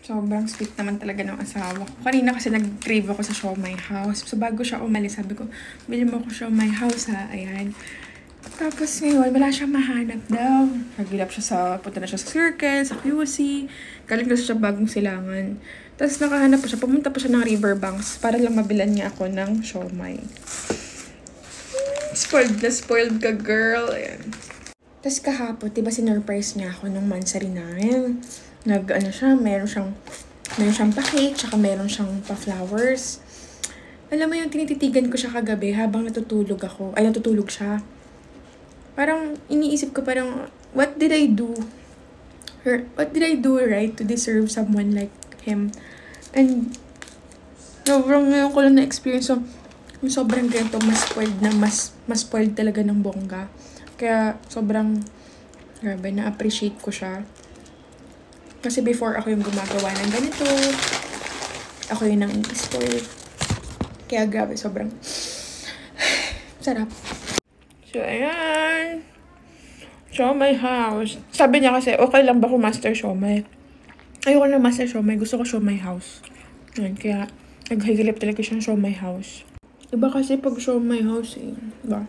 Sobrang sweet naman talaga ng asawa ko. Kanina kasi nag-crave ako sa Siomai House. So bago siya umalis, sabi ko, bili mo ako Siomai House ha. Ayan. Tapos ngayon, wala siyang mahanap daw. Nagilap siya punta na siya sa Circle, sa QC. Galing na siya bagong silangan. Tapos nakahanap pa siya, pumunta pa siya ng Riverbanks para lang mabilan niya ako ng siomai. Spoiled na spoiled ka, girl. Ayan. Tapos kahapon, diba sinurprise niya ako nung mansari namin. Meron siyang pa-cake, tsaka meron siyang pa-flowers. Alam mo yung tinititigan ko siya kagabi habang natutulog siya. Parang iniisip ko what did I do? What did I do right to deserve someone like him? And sobrang ngayon ko lang na-experience yung sobrang ganito, mas spoiled talaga ng bongga. Kaya sobrang grabe, na-appreciate ko siya. Kasi before ako yung gumagawa ng ganito, ako yung nang i-spoil. Kaya grabe, sobrang sarap. So, ayan. Siomai House. Sabi niya kasi, okay lang ba kung master siomai? Ayoko na master siomai. Gusto ko Siomai House. Ayan, kaya naghihilip talaga siyang Siomai House. Iba kasi pag Siomai House eh. Diba?